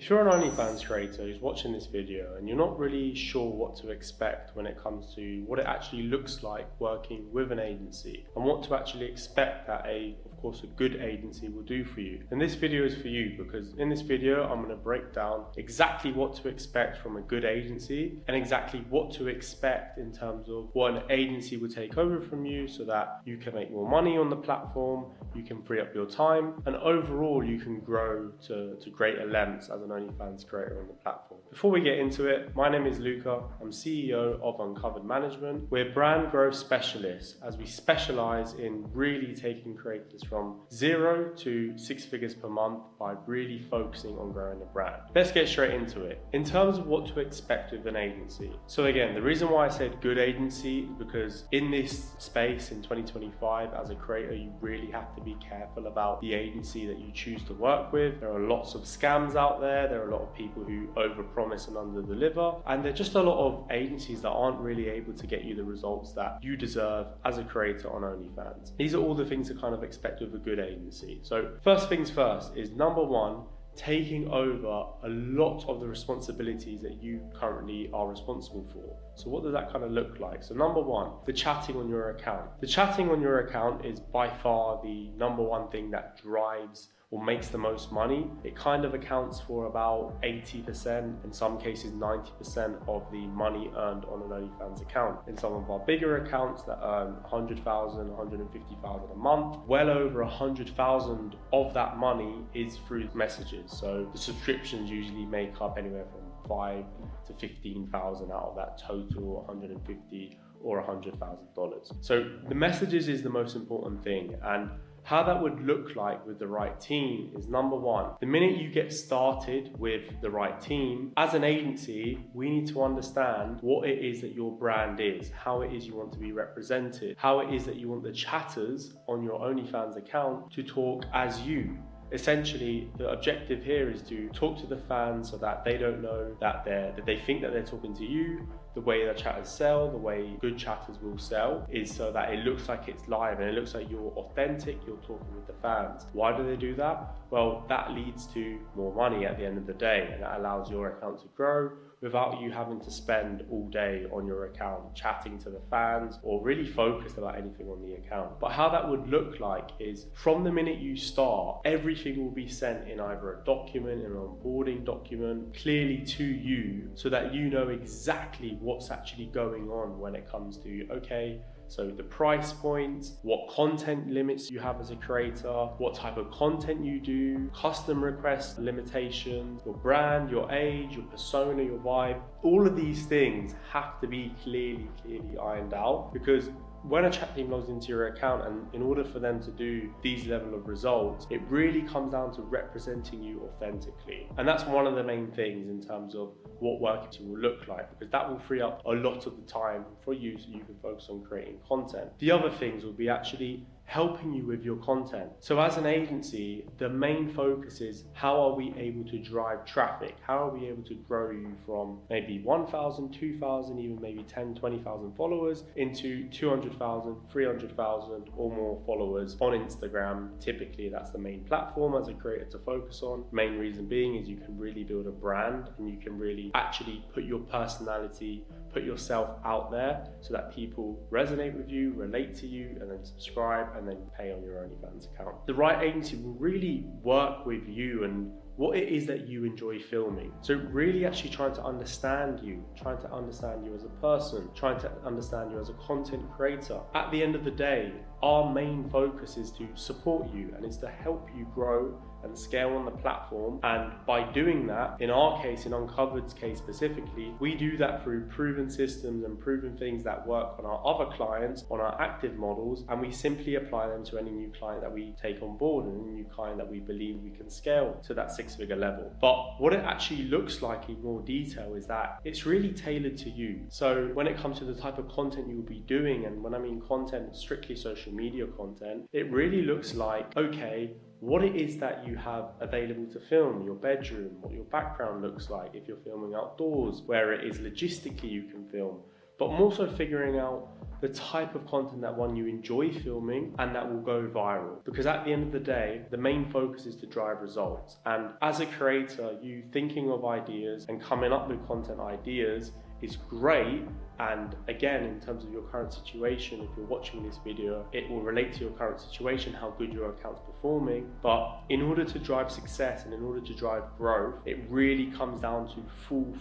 If you're an OnlyFans creator who's watching this video and you're not really sure what to expect when it comes to what it actually looks like working with an agency and what to actually expect that of course, a good agency will do for you, then this video is for you, because in this video I'm going to break down exactly what to expect from a good agency and exactly what to expect in terms of what an agency will take over from you so that you can make more money on the platform, you can free up your time, and overall you can grow to greater lengths as an OnlyFans creator on the platform. Before we get into it, my name is Luca. I'm CEO of Uncovered Management. We're brand growth specialists, as we specialize in really taking creators from 0 to 6 figures per month by really focusing on growing a brand. Let's get straight into it. In terms of what to expect with an agency. So again, the reason why I said good agency is because in this space in 2025, as a creator, you really have to be careful about the agency that you choose to work with. There are lots of scams out there. There are a lot of people who overpromise and underdeliver, and there are just a lot of agencies that aren't really able to get you the results that you deserve as a creator on OnlyFans. These are all the things to kind of expect with a good agency. So first things first is number one, taking over a lot of the responsibilities that you currently are responsible for. So what does that kind of look like? So number one, the chatting on your account. The chatting on your account is by far the number one thing that drives or makes the most money. It kind of accounts for about 80%, in some cases 90% of the money earned on an OnlyFans account. In some of our bigger accounts that earn 100,000, 150,000 a month, well over 100,000 of that money is through messages. So the subscriptions usually make up anywhere from 5 to 15,000 out of that total 150 or $100,000. So the messages is the most important thing, and how that would look like with the right team is number one, the minute you get started with the right team, as an agency, we need to understand what it is that your brand is, how it is you want to be represented, how it is that you want the chatters on your OnlyFans account to talk as you. Essentially, the objective here is to talk to the fans so that they don't know that they think that they're talking to you. The way that chatters sell, the way good chatters will sell, is so that it looks like it's live and it looks like you're authentic, you're talking with the fans. Why do they do that? Well, that leads to more money at the end of the day, and that allows your account to grow without you having to spend all day on your account chatting to the fans or really focused about anything on the account. But how that would look like is from the minute you start, everything will be sent in either a document, an onboarding document, clearly to you so that you know exactly what's actually going on when it comes to, okay, so the price points, what content limits you have as a creator, what type of content you do, custom request limitations, your brand, your age, your persona, your vibe. All of these things have to be clearly ironed out, because when a chat team logs into your account, and in order for them to do these level of results, it really comes down to representing you authentically. And that's one of the main things in terms of what working will look like, because that will free up a lot of the time for you so you can focus on creating content. The other things will be actually helping you with your content. So as an agency, the main focus is how are we able to drive traffic? How are we able to grow you from maybe 1,000, 2,000, even maybe 10, 20,000 followers into 200,000, 300,000 or more followers on Instagram. Typically, that's the main platform as a creator to focus on. Main reason being is you can really build a brand and you can really actually put your personality, put yourself out there so that people resonate with you, relate to you, and then subscribe and then pay on your OnlyFans account. The right agency will really work with you and what it is that you enjoy filming. So really actually trying to understand you, trying to understand you as a person, trying to understand you as a content creator. At the end of the day, our main focus is to support you and it's to help you grow and scale on the platform. And by doing that, in our case, in Uncovered's case specifically, we do that through proven systems and proven things that work on our other clients, on our active models, and we simply apply them to any new client that we take on board and any new client that we believe we can scale to that 6-figure level. But what it actually looks like in more detail is that it's really tailored to you. So when it comes to the type of content you will be doing, and when I mean content, strictly social media content, it really looks like, okay, what it is that you have available to film, your bedroom, what your background looks like, if you're filming outdoors, where it is logistically you can film, but I'm also figuring out the type of content that one you enjoy filming and that will go viral. Because at the end of the day, the main focus is to drive results. And as a creator, you thinking of ideas and coming up with content ideas is great. And again, in terms of your current situation, if you're watching this video, it will relate to your current situation, how good your account's performing. But in order to drive success and in order to drive growth, it really comes down to full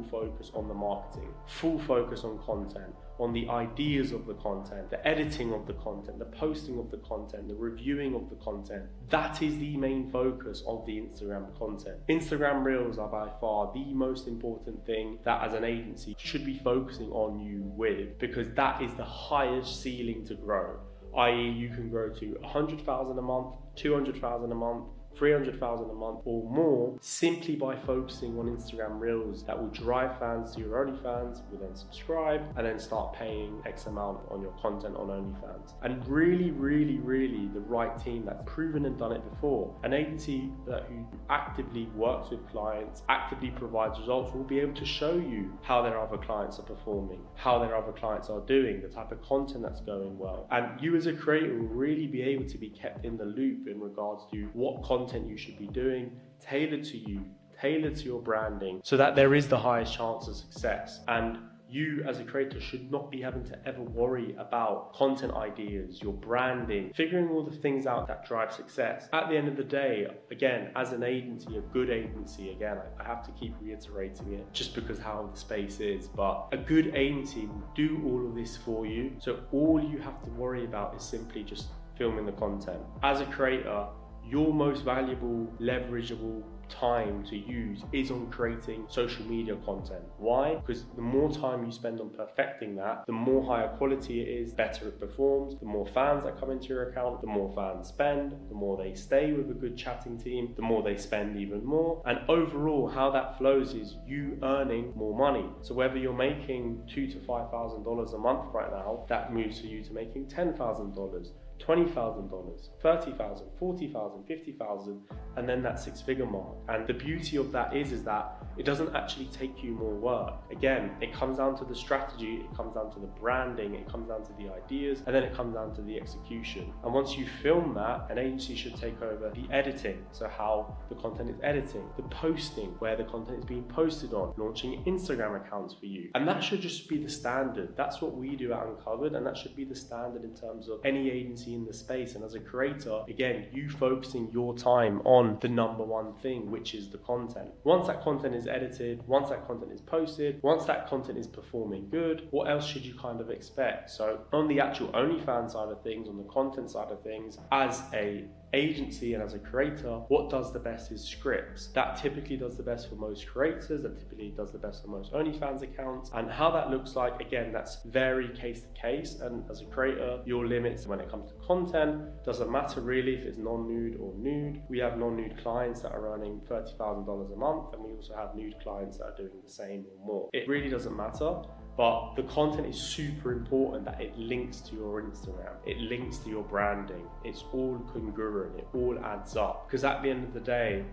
focus on the marketing, full focus on content, on the ideas of the content, the editing of the content, the posting of the content, the reviewing of the content. That is the main focus of the Instagram content. Instagram Reels are by far the most important thing that as an agency should be focusing on you with, because that is the highest ceiling to grow. i.e. you can grow to 100,000 a month, 200,000 a month, 300,000 a month or more simply by focusing on Instagram Reels that will drive fans to your OnlyFans, who will then subscribe and then start paying X amount on your content on OnlyFans. And really the right team that's proven and done it before. An agency who actively works with clients, actively provides results, will be able to show you how their other clients are performing, how their other clients are doing, the type of content that's going well. And you as a creator will really be able to be kept in the loop in regards to what content you should be doing, tailored to you, tailored to your branding, so that there is the highest chance of success. And you as a creator should not be having to ever worry about content ideas, your branding, figuring all the things out that drive success. At the end of the day, again, as an agency, a good agency, again, I have to keep reiterating it just because how the space is, but a good agency will do all of this for you. So all you have to worry about is simply just filming the content. As a creator, your most valuable, leverageable time to use is on creating social media content. Why? Because the more time you spend on perfecting that, the more higher quality it is, better it performs, the more fans that come into your account, the more fans spend, the more they stay with a good chatting team, the more they spend even more. And overall, how that flows is you earning more money. So whether you're making $2,000 to $5,000 a month right now, that moves for you to making $10,000, $20,000, $30,000, $40,000, $50,000, and then that six-figure mark. And the beauty of that is that it doesn't actually take you more work. Again, it comes down to the strategy, it comes down to the branding, it comes down to the ideas, and then it comes down to the execution. And once you film that, an agency should take over the editing, so how the content is editing, the posting, where the content is being posted on, launching Instagram accounts for you. And that should just be the standard. That's what we do at Uncovered, and that should be the standard in terms of any agency in the space. And as a creator, again, you focusing your time on the number one thing, which is the content. Once that content is edited, once that content is posted, once that content is performing good, what else should you kind of expect? So on the actual OnlyFans side of things, on the content side of things, as a agency and as a creator, what does the best is scripts. That typically does the best for most creators, that typically does the best for most OnlyFans accounts. And how that looks like, again, that's very case to case. And as a creator, your limits when it comes to content doesn't matter really if it's non-nude or nude. We have non-nude clients that are earning $30,000 a month, and we also have nude clients that are doing the same or more. It really doesn't matter. But the content is super important, that it links to your Instagram, it links to your branding, it's all congruent, it all adds up. Because at the end of the day,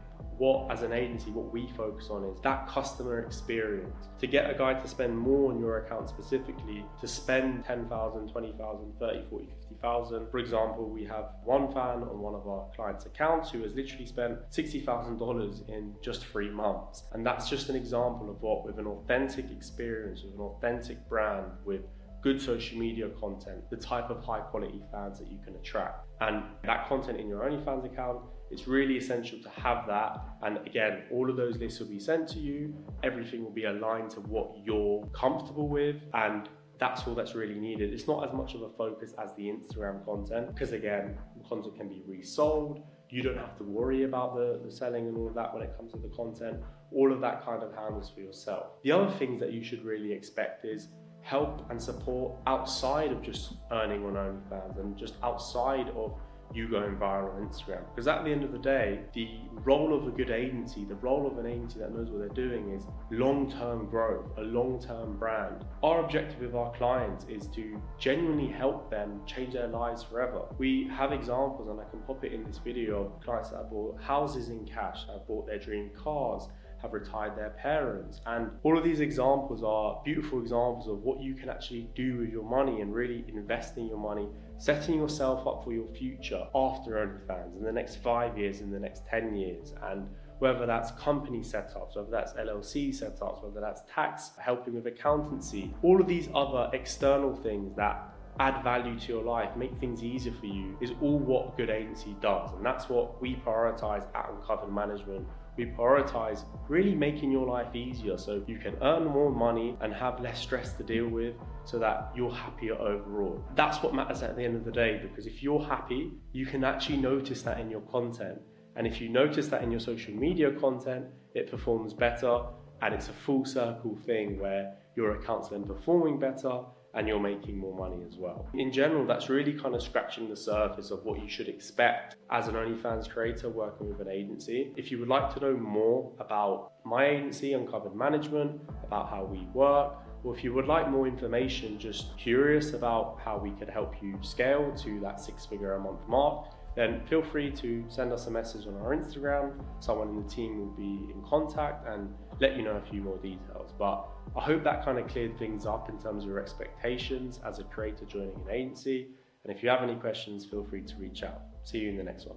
as an agency, what we focus on is that customer experience. To get a guy to spend more on your account specifically, to spend 10,000, 20,000, 30, 40, 50,000. For example, we have one fan on one of our clients' accounts who has literally spent $60,000 in just 3 months. And that's just an example of what, with an authentic experience, with an authentic brand, with good social media content, the type of high quality fans that you can attract. And that content in your OnlyFans account, it's really essential to have that. And again, all of those lists will be sent to you. Everything will be aligned to what you're comfortable with. And that's all that's really needed. It's not as much of a focus as the Instagram content, because again, content can be resold. You don't have to worry about the selling and all of that when it comes to the content. All of that kind of handles for yourself. The other things that you should really expect is help and support outside of just earning on OnlyFans and just outside of you going viral on Instagram. Because at the end of the day, the role of a good agency, the role of an agency that knows what they're doing is long-term growth, a long-term brand. Our objective with our clients is to genuinely help them change their lives forever. We have examples, and I can pop it in this video, of clients that have bought houses in cash, that have bought their dream cars, have retired their parents. And all of these examples are beautiful examples of what you can actually do with your money and really investing your money, setting yourself up for your future after OnlyFans in the next 5 years, in the next 10 years. And whether that's company setups, whether that's LLC setups, whether that's tax, helping with accountancy, all of these other external things that add value to your life, make things easier for you, is all what a good agency does. And that's what we prioritize at Uncovered Management. We prioritize really making your life easier so you can earn more money and have less stress to deal with, so that you're happier overall. That's what matters at the end of the day, because if you're happy, you can actually notice that in your content. And if you notice that in your social media content, it performs better, and it's a full circle thing where your account's then performing better and you're making more money as well. In general, that's really kind of scratching the surface of what you should expect as an OnlyFans creator working with an agency. If you would like to know more about my agency, Uncovered Management, about how we work, or if you would like more information, just curious about how we could help you scale to that 6-figure a month mark, then feel free to send us a message on our Instagram. Someone in the team will be in contact and let you know a few more details. But I hope that kind of cleared things up in terms of your expectations as a creator joining an agency. And if you have any questions, feel free to reach out. See you in the next one.